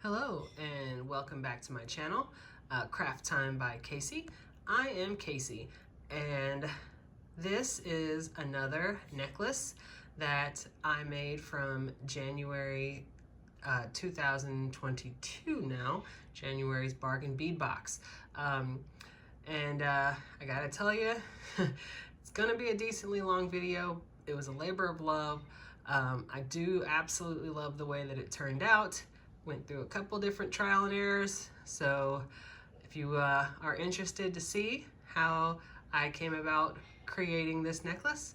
Hello and welcome back to my channel, Craft Time by Casey. I am Casey and this is another necklace that I made from January 2022 now, January's Bargain Bead Box. I gotta tell you, it's gonna be a decently long video. It was a labor of love. I do absolutely love the way that it turned out. Went through a couple different trial and errors, so if you are interested to see how I came about creating this necklace,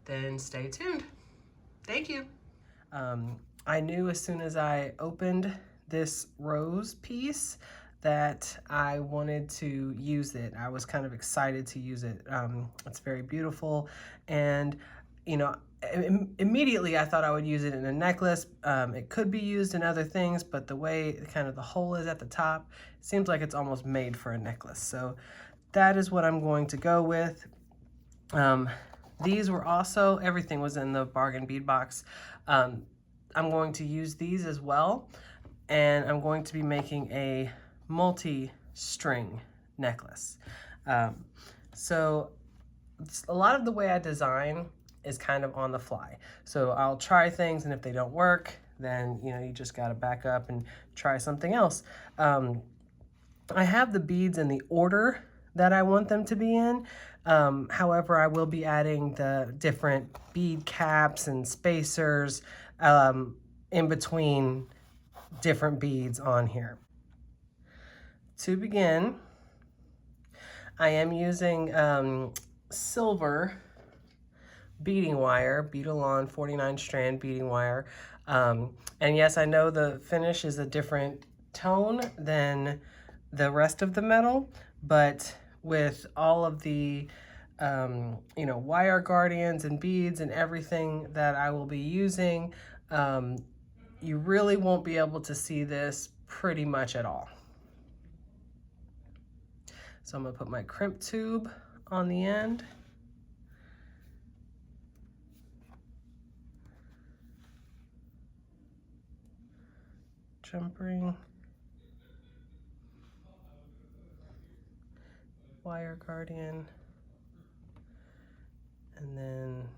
then stay tuned. Thank you. I knew as soon as I opened this rose piece that I wanted to use it. I was kind of excited to use it. It's very beautiful, and you know, immediately I thought I would use it in a necklace. It could be used in other things, but the way kind of the hole is at the top, it seems like it's almost made for a necklace. So that is what I'm going to go with. These were also, everything was in the Bargain Bead Box. I'm going to use these as well, and I'm going to be making a multi-string necklace. So a lot of the way I design is kind of on the fly. So I'll try things, and if they don't work, then you just gotta back up and try something else. I have the beads in the order that I want them to be in. However, I will be adding the different bead caps and spacers in between different beads on here. To begin, I am using silver beading wire, Bead-A-Lawn 49 strand beading wire. And yes, I know the finish is a different tone than the rest of the metal, but with all of the wire guardians and beads and everything that I will be using, you really won't be able to see this pretty much at all. So I'm gonna put my crimp tube on the end. Jump ring, wire guardian, and then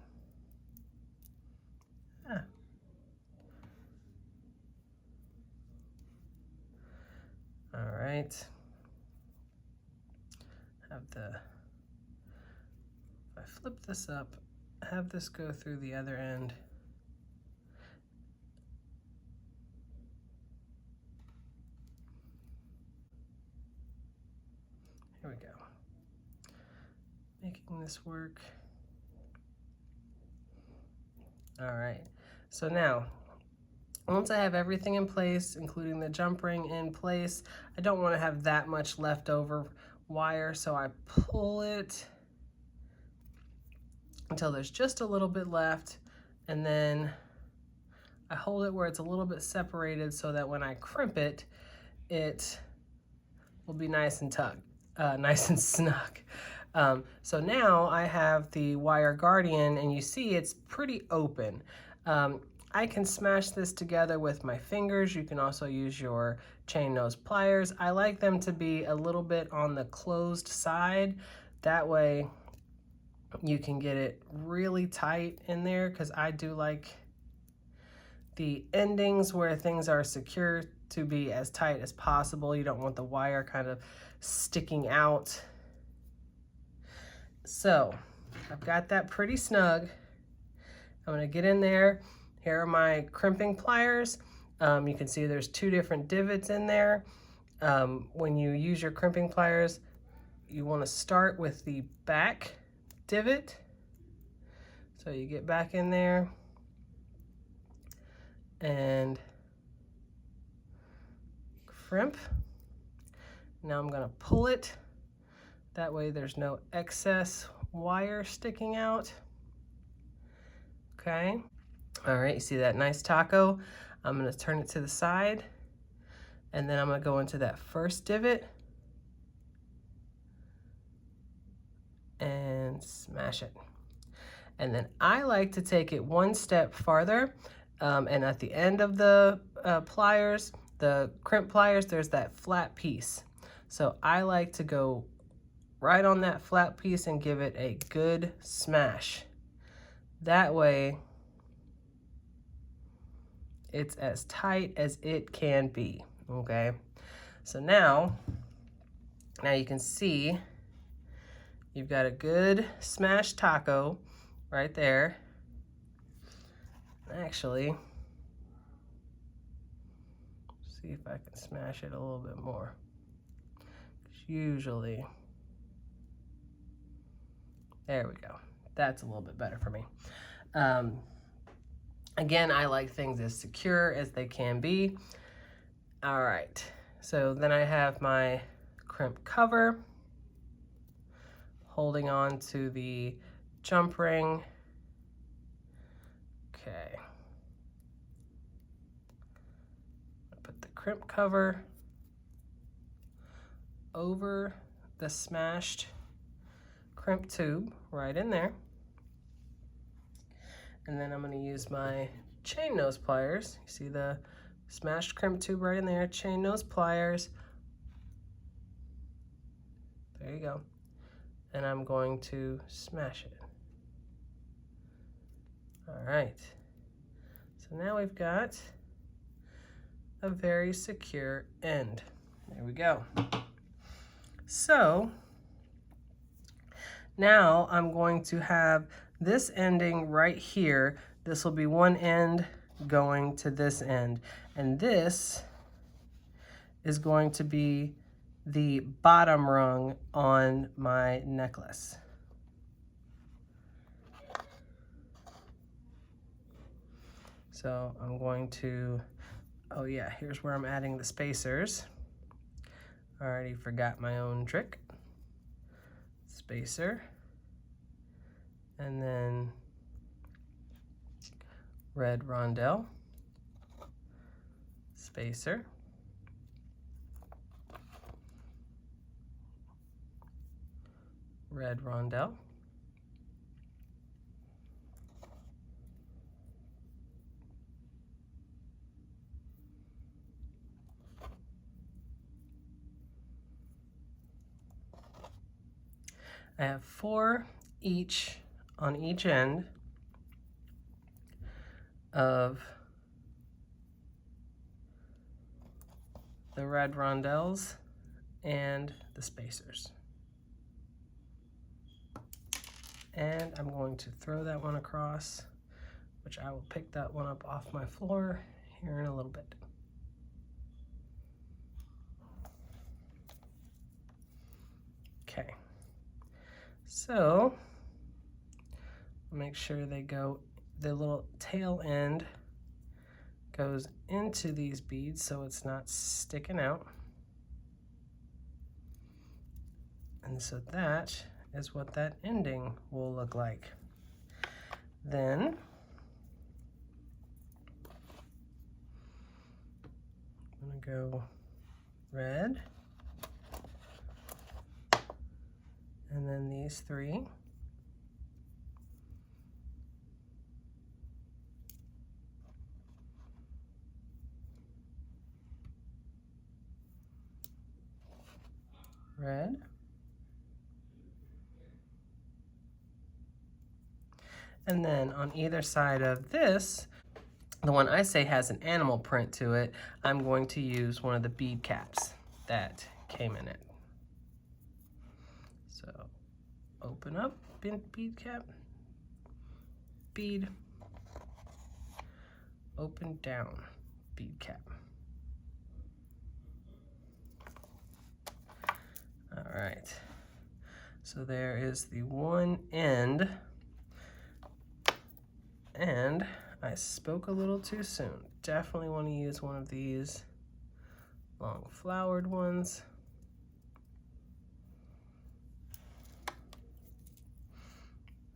all right. If I flip this up, have this go through the other end. Here we go. Making this work. All right, so now, once I have everything in place, including the jump ring in place, I don't want to have that much leftover wire, so I pull it until there's just a little bit left, and then I hold it where it's a little bit separated so that when I crimp it, it will be nice and nice and snug. So now I have the wire guardian, and you see it's pretty open. I can smash this together with my fingers. You can also use your chain nose pliers. I like them to be a little bit on the closed side. That way you can get it really tight in there, because I do like the endings where things are secure to be as tight as possible. You don't want the wire kind of sticking out. So I've got that pretty snug. I'm gonna get in there. Here are my crimping pliers. You can see there's two different divots in there. When you use your crimping pliers, you wanna start with the back divot. So you get back in there and crimp. Now I'm gonna pull it. That way there's no excess wire sticking out. Okay. All right, you see that nice taco? I'm gonna turn it to the side, and then I'm gonna go into that first divot and smash it. And then I like to take it one step farther, and at the end of the pliers, the crimp pliers, there's that flat piece. So I like to go right on that flat piece and give it a good smash. That way, it's as tight as it can be, okay? So now you can see you've got a good smashed taco right there. Actually, see if I can smash it a little bit more. Usually, there we go. That's a little bit better for me. Again, I like things as secure as they can be. All right, so then I have my crimp cover holding on to the jump ring. Okay. Put the crimp cover over the smashed crimp tube right in there. And then I'm going to use my chain nose pliers. You see the smashed crimp tube right in there, chain nose pliers. There you go. And I'm going to smash it. All right. So now we've got a very secure end. There we go. So now I'm going to have this ending right here. This will be one end going to this end. And this is going to be the bottom rung on my necklace. So I'm going to, oh yeah, here's where I'm adding the spacers. I already forgot my own trick. Spacer. And then red rondelle. Spacer. Red rondelle. I have 4 each on each end of the red rondelles and the spacers. And I'm going to throw that one across, which I will pick that one up off my floor here in a little bit. Okay, so make sure they go, the little tail end goes into these beads so it's not sticking out. And so that is what that ending will look like. Then I'm gonna go red, and then these 3. Red. And then on either side of this, the one I say has an animal print to it, I'm going to use one of the bead caps that came in it. So open up bead cap, bead, open down, bead cap. All right, so there is the one end. And I spoke a little too soon. Definitely want to use one of these long flowered ones.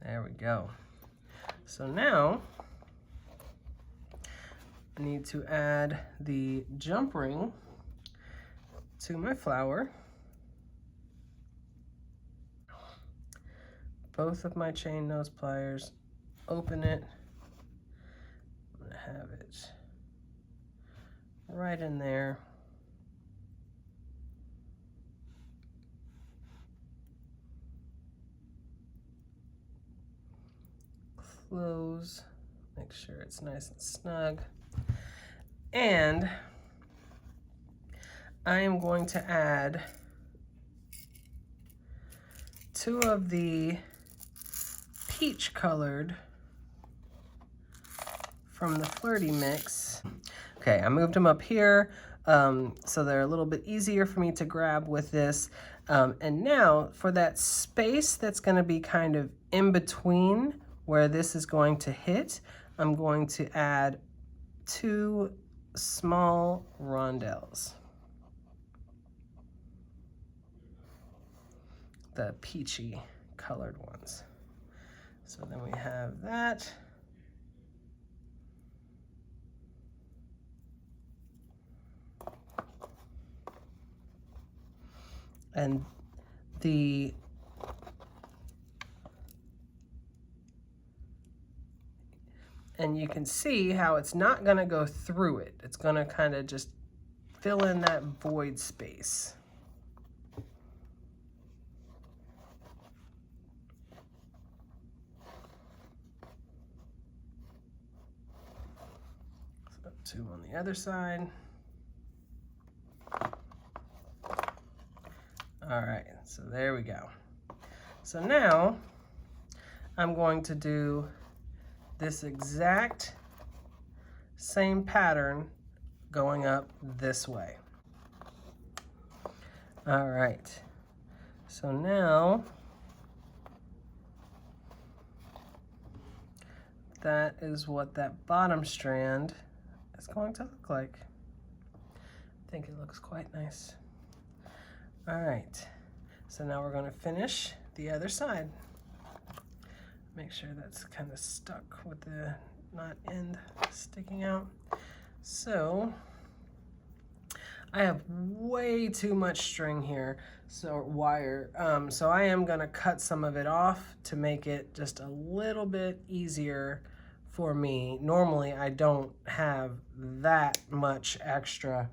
There we go. So now I need to add the jump ring to my flower. Both of my chain nose pliers, open it. Have it right in there. Close, make sure it's nice and snug. And I am going to add 2 of the peach colored from the Flirty Mix. Okay, I moved them up here so they're a little bit easier for me to grab with this. And now for that space that's going to be kind of in between where this is going to hit, I'm going to add 2 small rondelles. The peachy colored ones. So then we have that. And you can see how it's not going to go through it. It's going to kind of just fill in that void space. So 2 on the other side. All right, so there we go. So now I'm going to do this exact same pattern going up this way. All right, so now that is what that bottom strand is going to look like. I think it looks quite nice. All right, so now we're going to finish the other side. Make sure that's kind of stuck with the knot end sticking out. So I have way too much string here, so wire. So I am going to cut some of it off to make it just a little bit easier for me. Normally I don't have that much extra.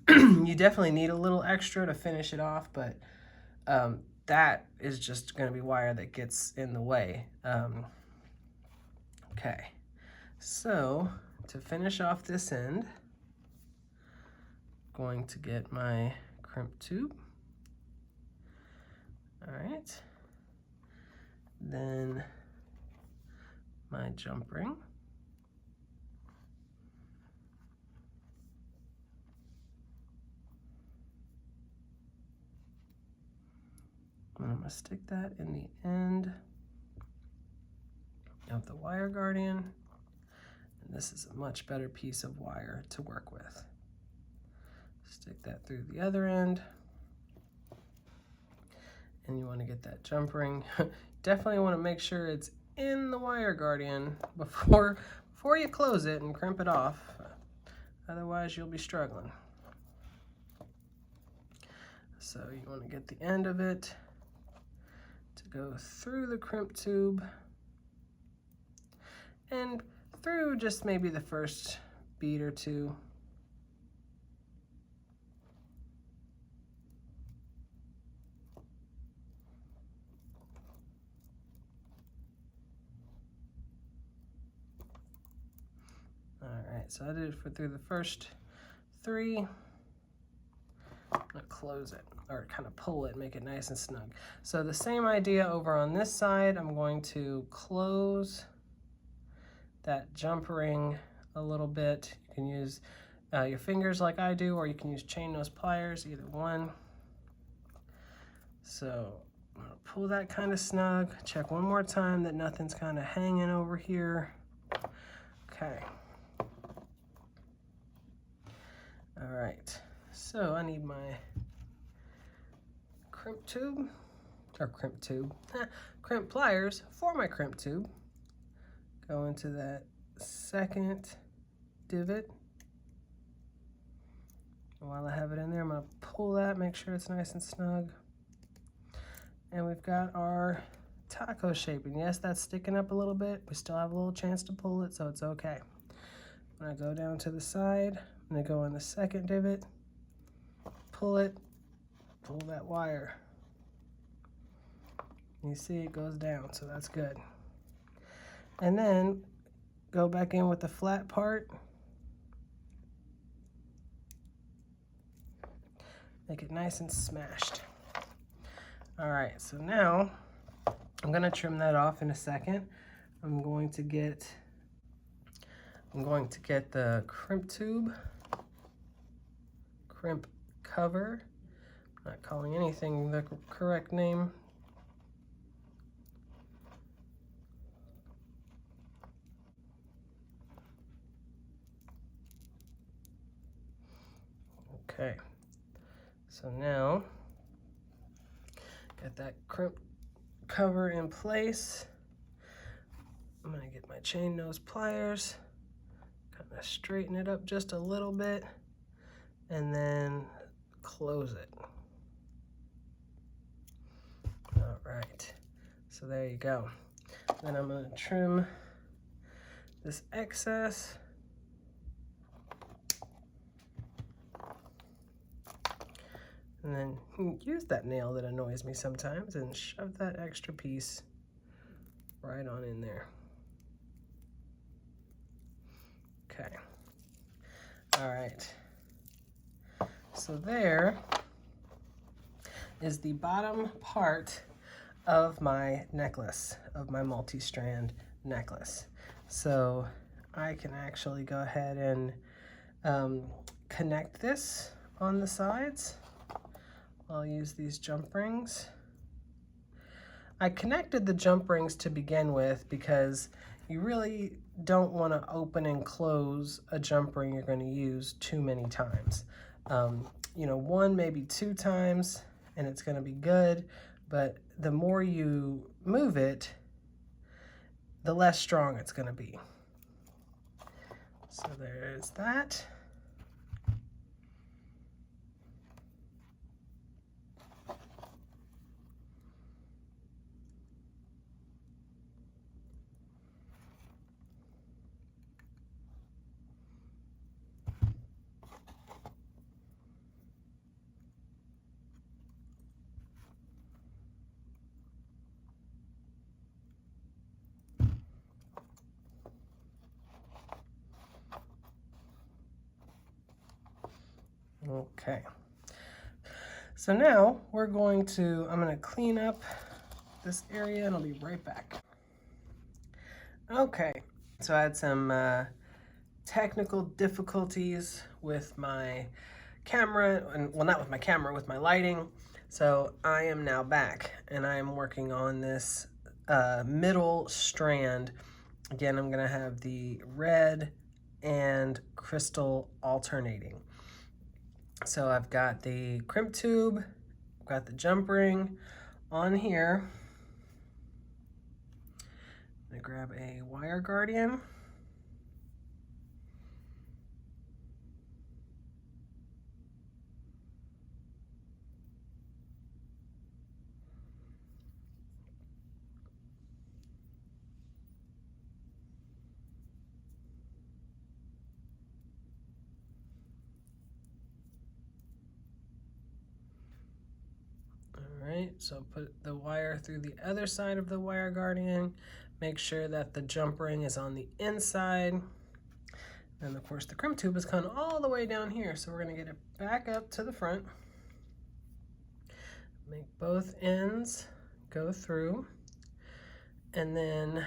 You definitely need a little extra to finish it off, but that is just going to be wire that gets in the way. Okay, so to finish off this end, I'm going to get my crimp tube. All right, then my jump ring. And I'm going to stick that in the end of the wire guardian. And this is a much better piece of wire to work with. Stick that through the other end. And you want to get that jump ring. Definitely want to make sure it's in the wire guardian before you close it and crimp it off. Otherwise you'll be struggling. So you want to get the end of it to go through the crimp tube and through just maybe the first bead or 2. All right, so I did it through the first 3. I'm gonna close it, or kind of pull it, make it nice and snug. So the same idea over on this side, I'm going to close that jump ring a little bit. You can use your fingers like I do, or you can use chain nose pliers, either one. So I'm gonna pull that kind of snug, check one more time that nothing's kind of hanging over here. Okay. All right, so I need my crimp tube, or crimp pliers for my crimp tube. Go into that second divot. And while I have it in there, I'm gonna pull that, make sure it's nice and snug. And we've got our taco shaping. Yes, that's sticking up a little bit. We still have a little chance to pull it, so it's okay. When I go down to the side, I'm gonna go in the second divot, pull it, pull that wire. You see it goes down, so that's good. And then go back in with the flat part. Make it nice and smashed. All right, so now I'm gonna trim that off in a second. I'm going to get the crimp tube, crimp cover. I'm not calling anything the correct name. Okay, so now got that crimp cover in place. I'm gonna get my chain nose pliers, kind of straighten it up just a little bit, and then close it. All right, so there you go. Then I'm gonna trim this excess. And then use that nail that annoys me sometimes and shove that extra piece right on in there. Okay. All right. So there is the bottom part of my necklace, of my multi-strand necklace. So I can actually go ahead and connect this on the sides. I'll use these jump rings. I connected the jump rings to begin with because you really don't want to open and close a jump ring you're going to use too many times. You know, one, maybe 2 times, and it's going to be good, but the more you move it, the less strong it's going to be. So there's that. Okay, so now I'm going to clean up this area and I'll be right back. Okay, so I had some technical difficulties with my camera, and well, not with my camera, with my lighting. So I am now back and I am working on this middle strand. Again, I'm gonna have the red and crystal alternating. So I've got the crimp tube, I've got the jump ring on here. I'm gonna grab a wire guardian. Right, so put the wire through the other side of the wire guardian. Make sure that the jump ring is on the inside. And of course the crimp tube is kind of all the way down here, so we're gonna get it back up to the front. Make both ends go through. And then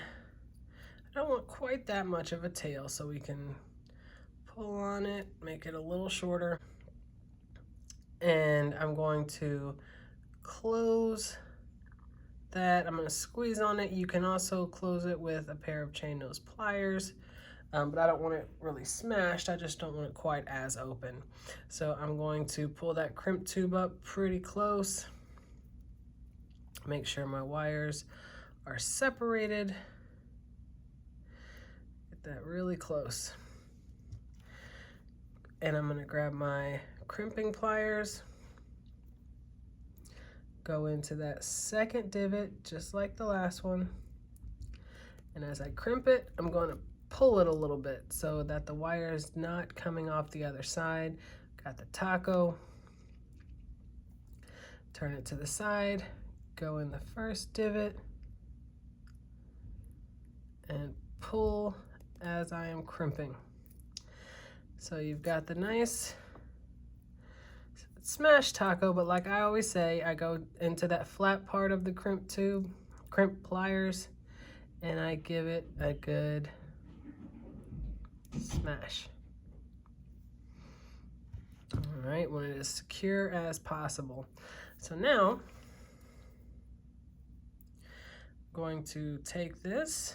I don't want quite that much of a tail, so we can pull on it, make it a little shorter. And I'm going to close that. I'm going to squeeze on it. You can also close it with a pair of chain nose pliers, but I don't want it really smashed. I just don't want it quite as open. So I'm going to pull that crimp tube up pretty close. Make sure my wires are separated. Get that really close. And I'm going to grab my crimping pliers. Go into that second divot, just like the last one. And as I crimp it, I'm going to pull it a little bit so that the wire is not coming off the other side. Got the taco, turn it to the side, go in the first divot, and pull as I am crimping. So you've got the nice smash taco, but like I always say, I go into that flat part of the crimp tube, crimp pliers, and I give it a good smash. All right, want it as secure as possible. So now, I'm going to take this,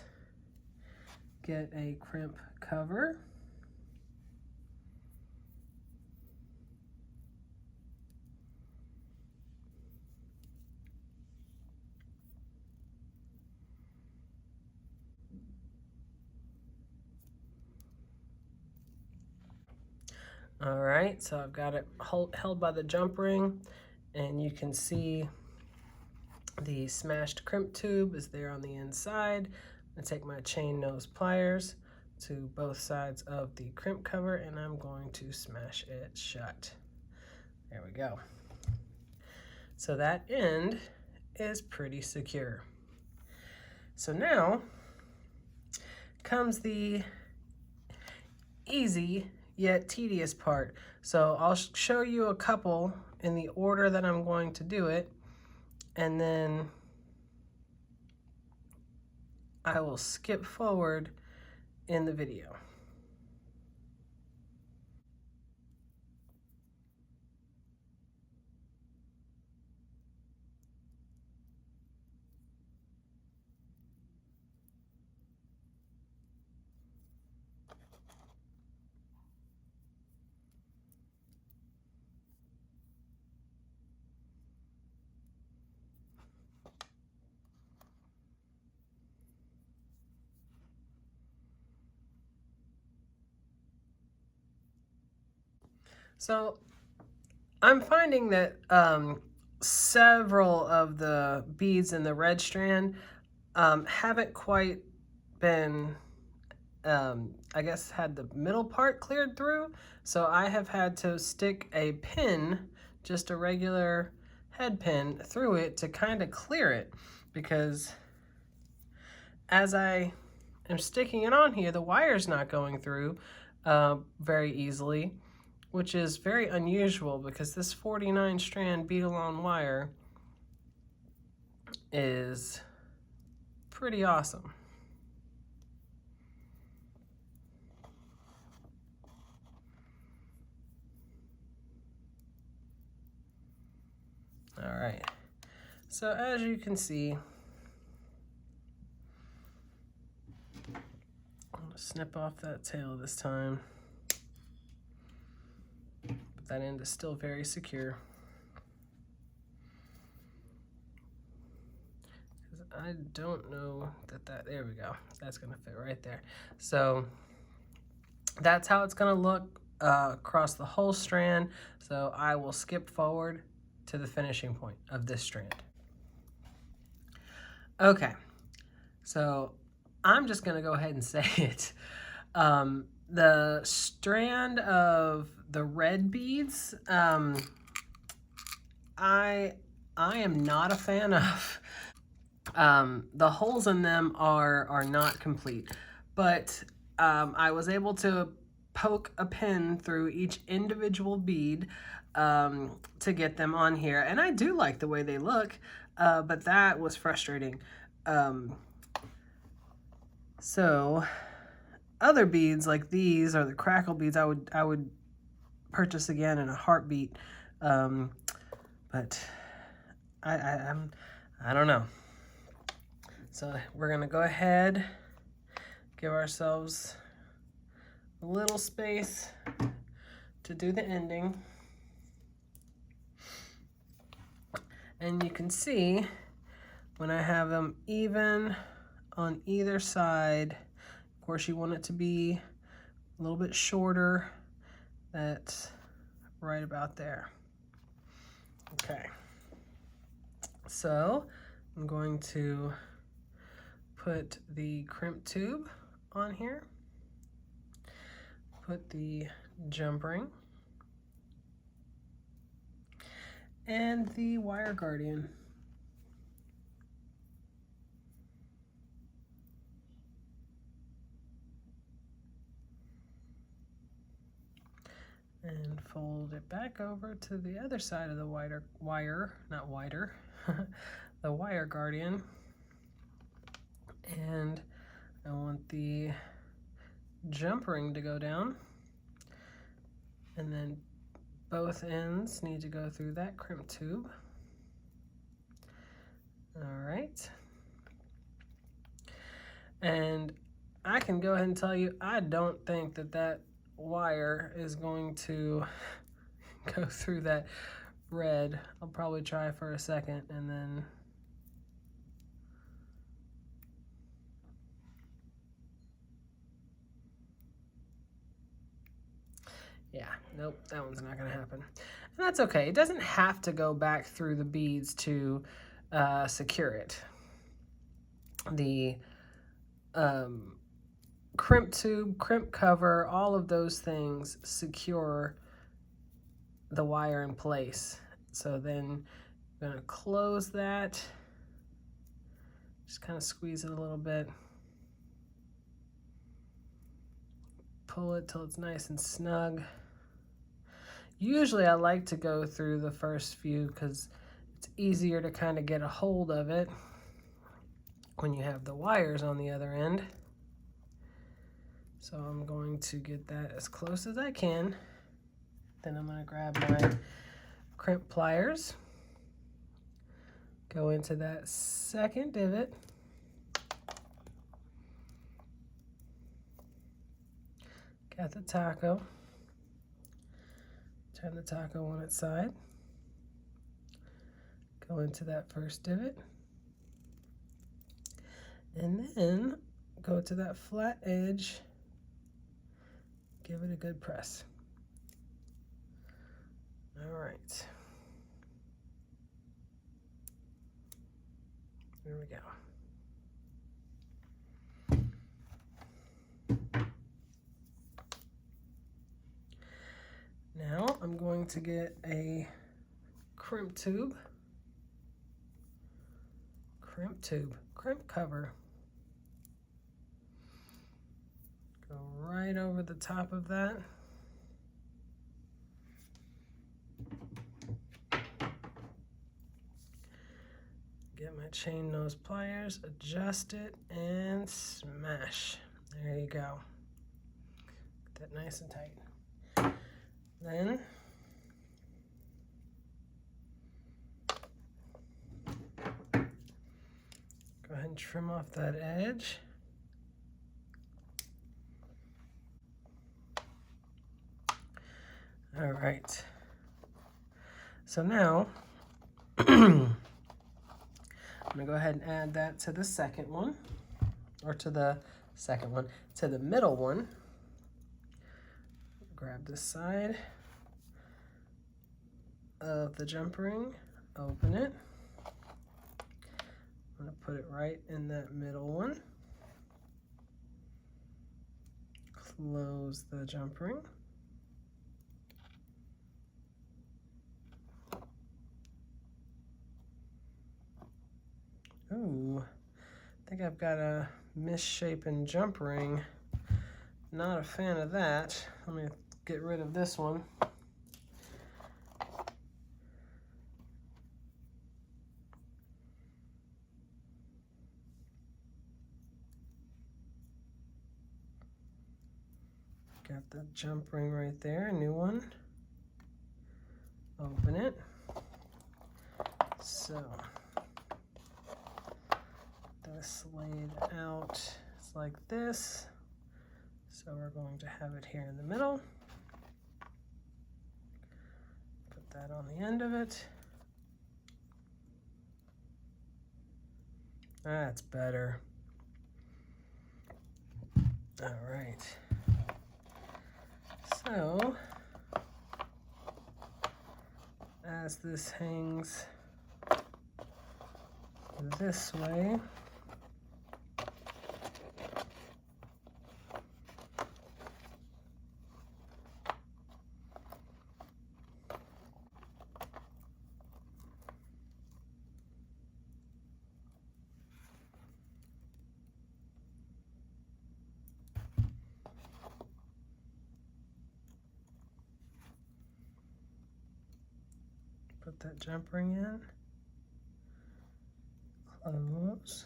get a crimp cover, all right, so I've got it held by the jump ring, and you can see the smashed crimp tube is there on the inside. I'm going to take my chain nose pliers to both sides of the crimp cover, and I'm going to smash it shut. There we go. So that end is pretty secure. So now comes the easy yet tedious part. So I'll show you a couple in the order that I'm going to do it, and then I will skip forward in the video. So I'm finding that several of the beads in the red strand haven't quite been, I guess, had the middle part cleared through. So I have had to stick a pin, just a regular head pin, through it to kind of clear it, because as I am sticking it on here, the wire's not going through very easily, which is very unusual because this 49 strand bead-along wire is pretty awesome. All right, so as you can see, I'm gonna snip off that tail this time. But that end is still very secure. I don't know that, there we go. That's gonna fit right there. So that's how it's gonna look across the whole strand. So I will skip forward to the finishing point of this strand. Okay, so I'm just gonna go ahead and say it. The strand of the red beads, I am not a fan of. The holes in them are not complete, but I was able to poke a pin through each individual bead to get them on here, and I do like the way they look, but that was frustrating. So other beads like these, or the crackle beads, I would purchase again in a heartbeat, but I don't know. So we're gonna go ahead, give ourselves a little space to do the ending. And you can see when I have them even on either side, of course you want it to be a little bit shorter. That's right about there. Okay, so I'm going to put the crimp tube on here. put the jump ring and the wire guardian. And fold it back over to the other side of the the wire guardian. And I want the jump ring to go down, and then both ends need to go through that crimp tube. All right. And I can go ahead and tell you, I don't think that that wire is going to go through that red. I'll probably try for a second and then yeah, nope, that one's not gonna happen. And that's okay. It doesn't have to go back through the beads to secure it. The crimp tube, crimp cover, all of those things secure the wire in place. So then I'm gonna close that, just kind of squeeze it a little bit, pull it till it's nice and snug. Usually I like to go through the first few because it's easier to kind of get a hold of it when you have the wires on the other end. So I'm going to get that as close as I can. Then I'm going to grab my crimp pliers, go into that second divot, got the taco, turn the taco on its side, go into that first divot, and then go to that flat edge, give it a good press. All right, there we go. Now I'm going to get a crimp cover. Go right over the top of that. Get my chain nose pliers, adjust it, and smash. There you go. Get that nice and tight. Then go ahead and trim off that edge. All right. So now I'm gonna go ahead and add that to the second one, or to the middle one. Grab this side of the jump ring, open it. I'm gonna put it right in that middle one. Close the jump ring. Ooh, I think I've got a misshapen jump ring. Not a fan of that. Let me get rid of this one. Got the jump ring right there, a new one. Open it. So this laid out, it's like this. So we're going to have it here in the middle. Put that on the end of it. That's better. All right. So as this hangs this way, Put that jump ring in. Close.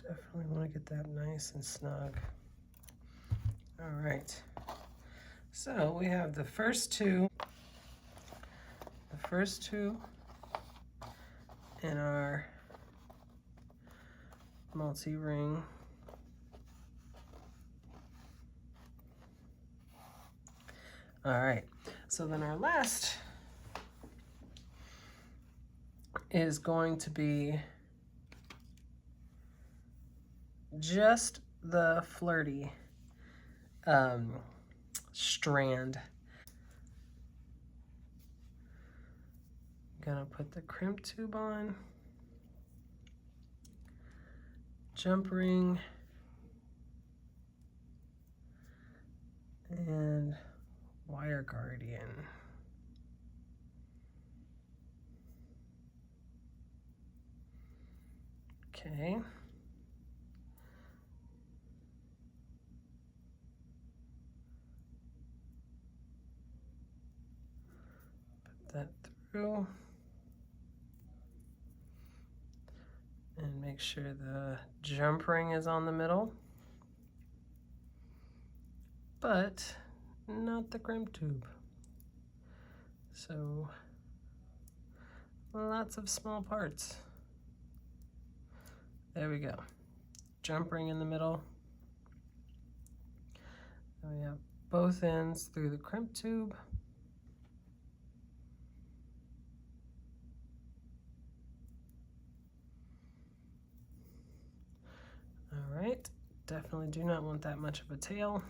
Definitely want to get that nice and snug. All right. So we have the first two in our multi-ring. All right, so then our last is going to be just the flirty strand. Gonna put the crimp tube on, jump ring, and wire guardian. Okay. Put that through. And make sure the jump ring is on the middle, but not the crimp tube. So lots of small parts. There we go. Jump ring in the middle. And we have both ends through the crimp tube. All right, definitely do not want that much of a tail.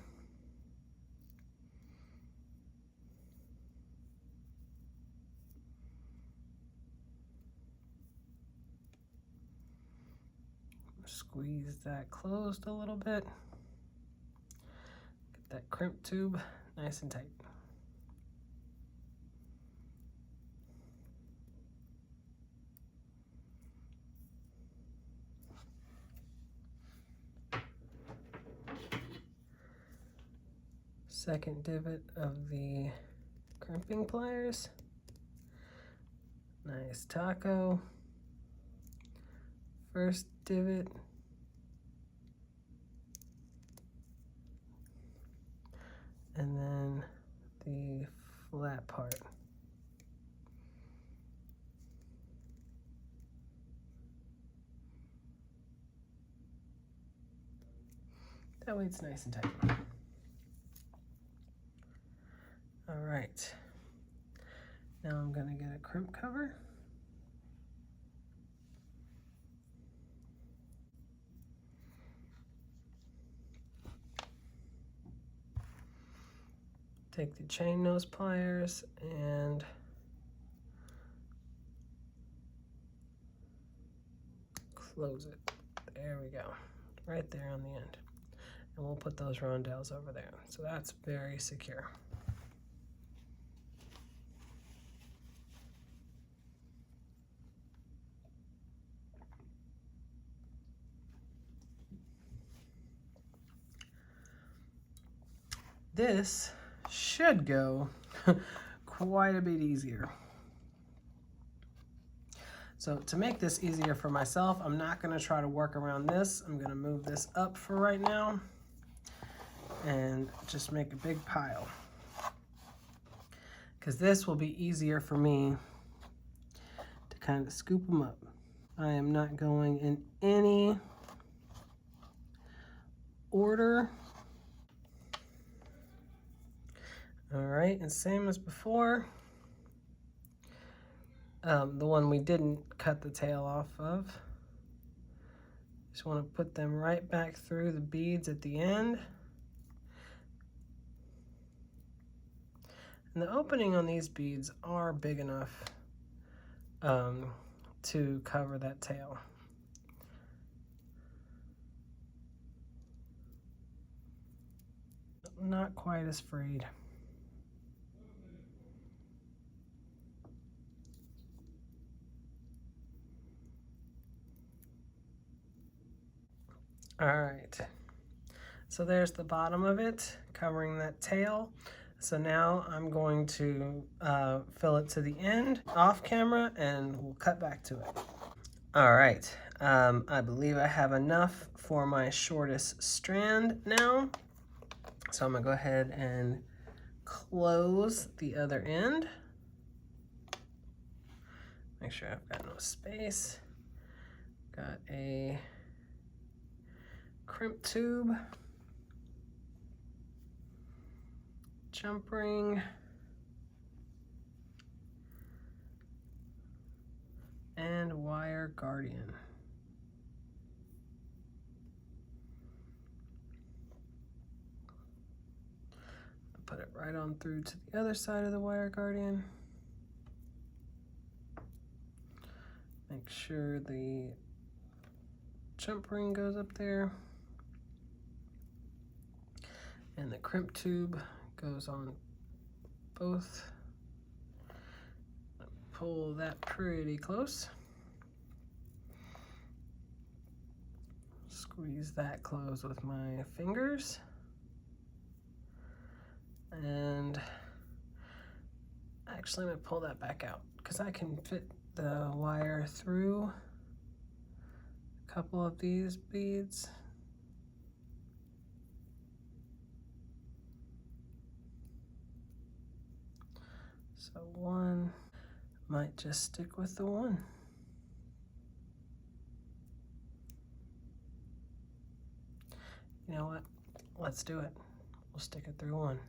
Squeeze that closed a little bit. Get that crimp tube nice and tight. Second divot of the crimping pliers. Nice taco. First divot. And then the flat part. That way it's nice and tight. All right. Now I'm going to get a crimp cover. Take the chain nose pliers and close it. There we go. Right there on the end. And we'll put those rondelles over there. So that's very secure. This should go quite a bit easier. So to make this easier for myself, I'm not going to try to work around this. I'm going to move this up for right now and just make a big pile, because this will be easier for me to kind of scoop them up. I am not going in any order. All right, and same as before. The one we didn't cut the tail off of. Just want to put them right back through the beads at the end. And the opening on these beads are big enough to cover that tail. Not quite as frayed. All right, so there's the bottom of it, covering that tail. So now I'm going to fill it to the end off camera and we'll cut back to it. All right, I believe I have enough for my shortest strand now. So I'm gonna go ahead and close the other end. Make sure I've got no space. Got a crimp tube, jump ring, and wire guardian. Put it right on through to the other side of the wire guardian. Make sure the jump ring goes up there. And the crimp tube goes on both. Pull that pretty close. Squeeze that close with my fingers. And actually I'm gonna pull that back out because I can fit the wire through a couple of these beads. So one might just stick with the one. You know what? Let's do it. We'll stick it through one.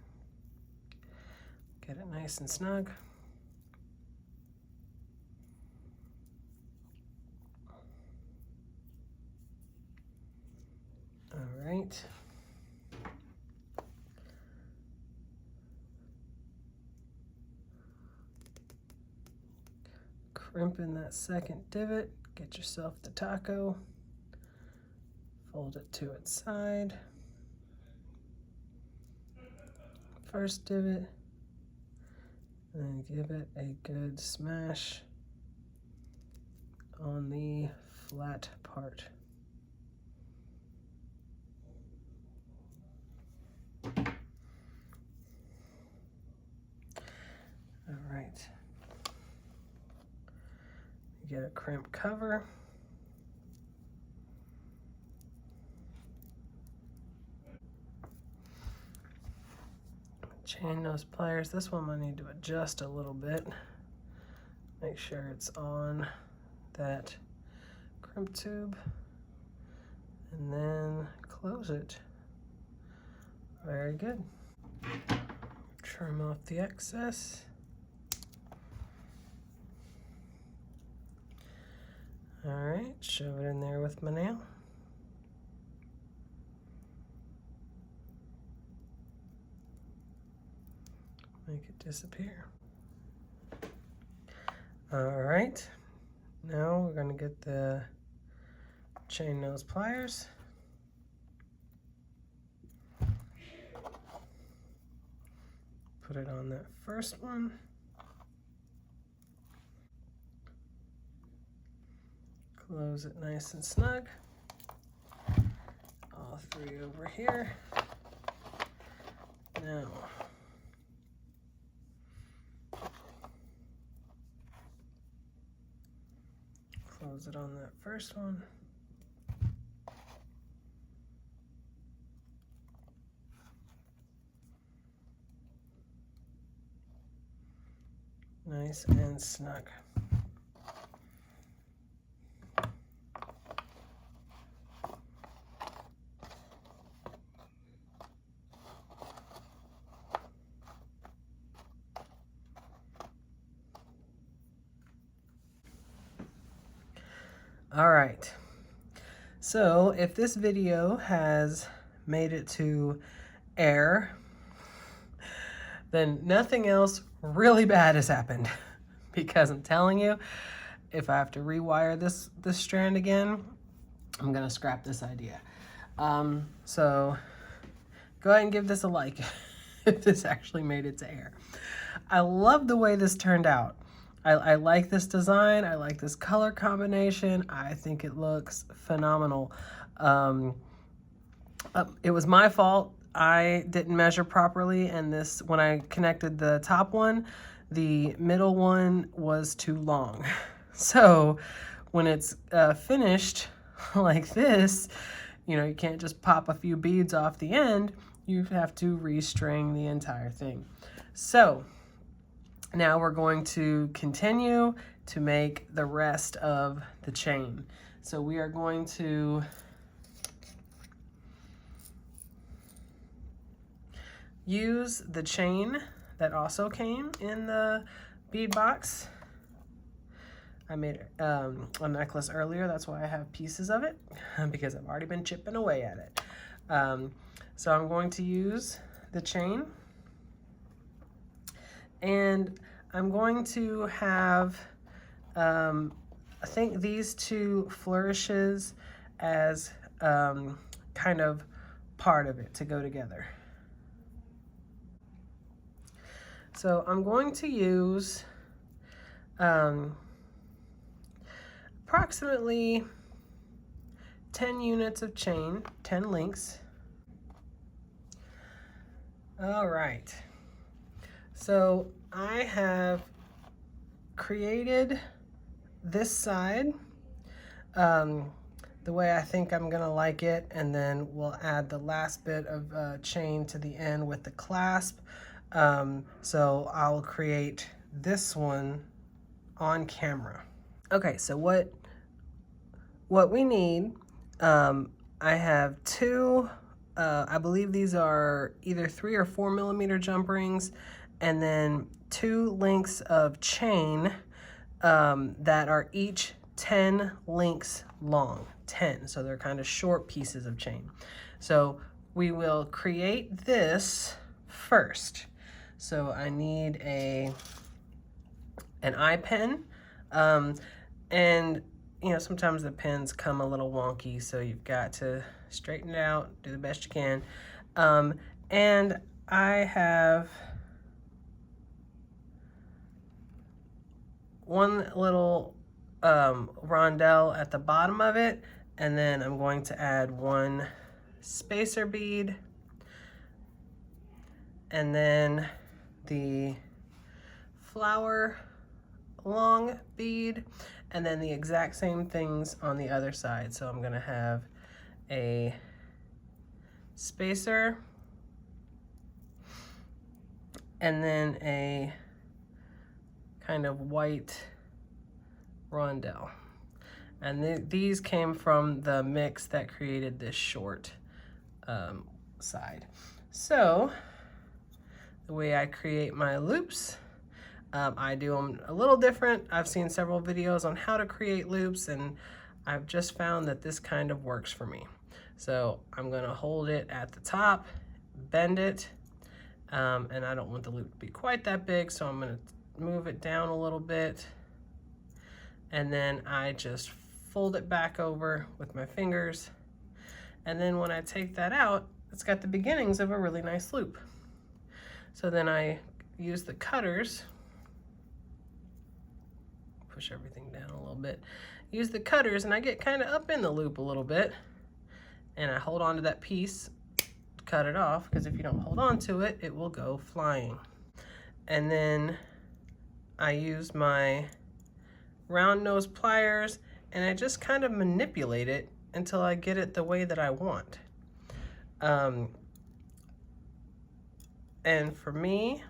Get it nice and snug. All right. Crimp in that second divot. Get yourself the taco. Fold it to its side. First divot. And give it a good smash on the flat part. All right. Get a crimp cover. Chain nose pliers. This one I need to adjust a little bit. Make sure it's on that crimp tube. And then close it. Very good. Trim off the excess. All right, shove it in there with my nail. Make it disappear. All right, now we're gonna get the chain nose pliers. Put it on that first one. Close it nice and snug. All three over here. Now, close it on that first one. Nice and snug. All right, so if this video has made it to air, then nothing else really bad has happened, because I'm telling you, if I have to rewire this strand again, I'm gonna scrap this idea. So go ahead and give this a like if this actually made it to air. I love the way this turned out. I like this design. I like this color combination. I think it looks phenomenal. It was my fault. I didn't measure properly, and this, when I connected the top one, the middle one was too long. So when it's finished like this, you know, you can't just pop a few beads off the end. You have to restring the entire thing. So now we're going to continue to make the rest of the chain. So we are going to use the chain that also came in the bead box. I made a necklace earlier, that's why I have pieces of it, because I've already been chipping away at it. So I'm going to use the chain, and I'm going to have, I think these two flourishes as kind of part of it to go together. So I'm going to use approximately 10 units of chain, 10 links. All right, so I have created this side the way I think I'm gonna like it, and then we'll add the last bit of chain to the end with the clasp. So I'll create this one on camera. Okay, so what we need, I have two, I believe these are either 3 or 4 millimeter jump rings, and then 2 links of chain that are each 10 links long, 10. So they're kind of short pieces of chain. So we will create this first. So I need an eye pen, and you know, sometimes the pens come a little wonky, so you've got to straighten it out, do the best you can. And I have one little rondelle at the bottom of it, and then I'm going to add 1 spacer bead, and then the flower long bead, and then the exact same things on the other side. So I'm gonna have a spacer, and then a kind of white rondelle. And these came from the mix that created this short side. So the way I create my loops, I do them a little different. I've seen several videos on how to create loops, and I've just found that this kind of works for me. So I'm gonna hold it at the top, bend it, and I don't want the loop to be quite that big, so I'm gonna move it down a little bit, and then I just fold it back over with my fingers, and then when I take that out, it's got the beginnings of a really nice loop. So then I use the cutters, push everything down a little bit, use the cutters, and I get kind of up in the loop a little bit, and I hold on to that piece, cut it off, because if you don't hold on to it, it will go flying. And then I use my round nose pliers, and I just kind of manipulate it until I get it the way that I want. And for me,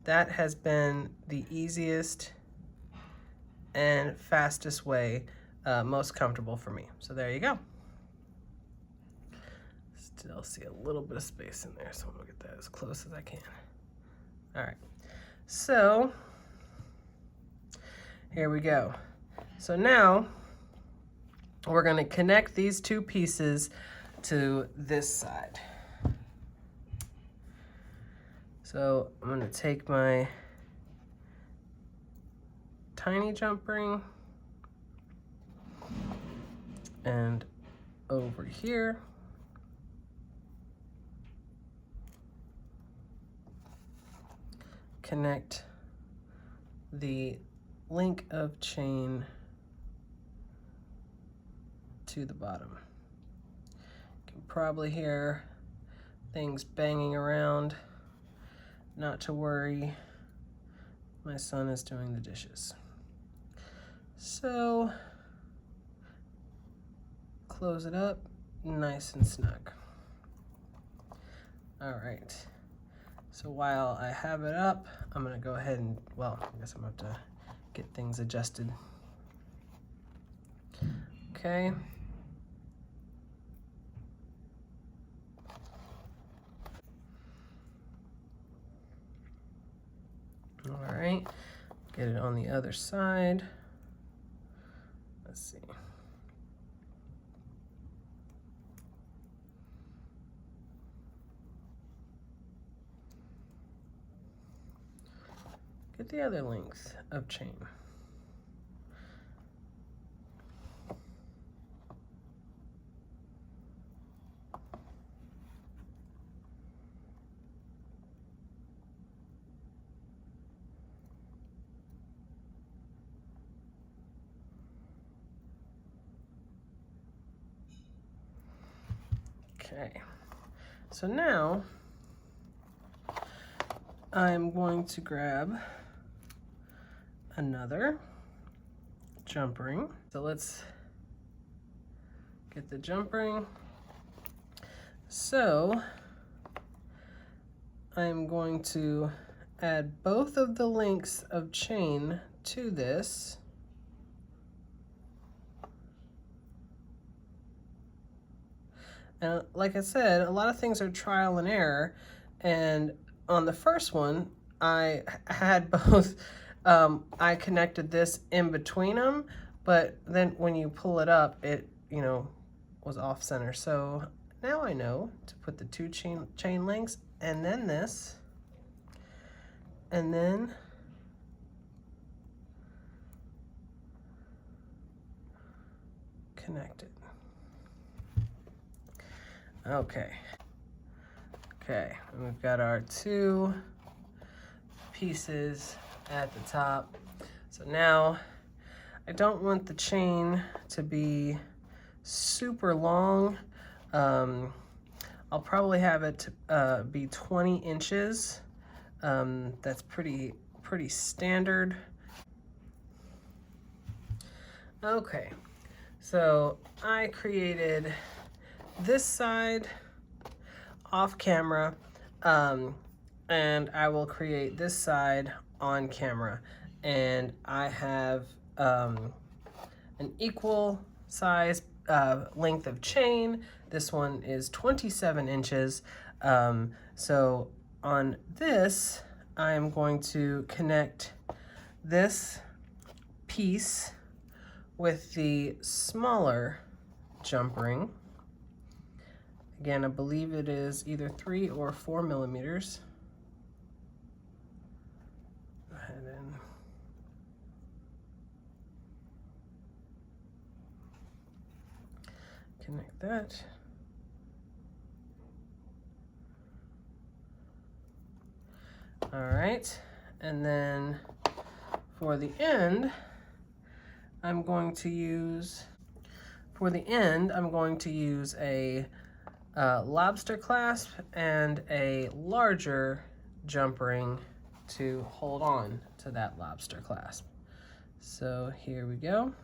that has been the easiest and fastest way, most comfortable for me. So there you go. Still see a little bit of space in there, so I'm gonna get that as close as I can. All right, so here we go. So now we're gonna connect these 2 pieces to this side. So I'm gonna take my tiny jump ring and over here, connect the link of chain to the bottom. You can probably hear things banging around. Not to worry, my son is doing the dishes. So, close it up, nice and snug. All right, so while I have it up, I'm gonna go ahead and, well, I guess I'm gonna have to get things adjusted. Okay. All right, get it on the other side. Let's see. Get the other length of chain. Okay, so now I'm going to grab another jump ring. So let's get the jump ring. So I'm going to add both of the lengths of chain to this. And like I said, a lot of things are trial and error. And on the first one, I had both, I connected this in between them, but then when you pull it up, it, you know, was off center. So now I know to put the two chain links and then this, and then connect it. Okay. Okay, and we've got our two pieces at the top. So now I don't want the chain to be super long. I'll probably have it to be 20 inches. That's pretty standard. Okay, so I created this side off camera, and I will create this side on camera. And I have an equal size length of chain. This one is 27 inches. So on this, I'm going to connect this piece with the smaller jump ring. Again, I believe it is either 3 or 4 millimeters. Go ahead and connect that. All right, and then for the end, I'm going to use a lobster clasp and a larger jump ring to hold on to that lobster clasp. So here we go.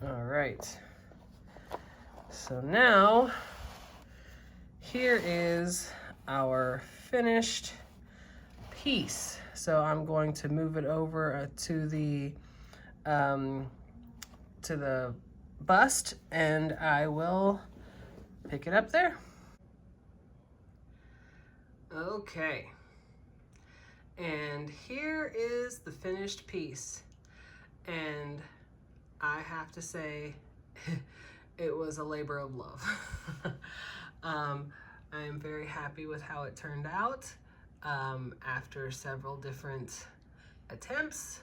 All right, so now here is our finished piece. So I'm going to move it over to the bust, and I will pick it up there. Okay, and here is the finished piece, and I have to say, it was a labor of love. I am very happy with how it turned out after several different attempts,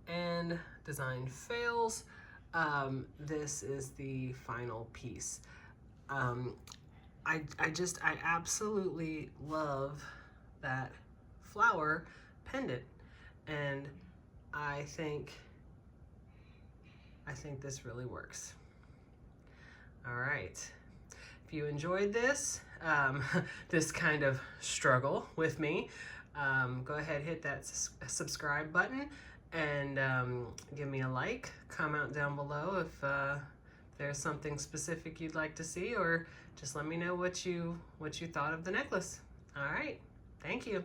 and design fails, this is the final piece. I absolutely love that flower pendant, and I think this really works. All right, if you enjoyed this, this kind of struggle with me, go ahead, hit that subscribe button, and give me a like. Comment down below if there's something specific you'd like to see, or just let me know what you thought of the necklace. All right, thank you.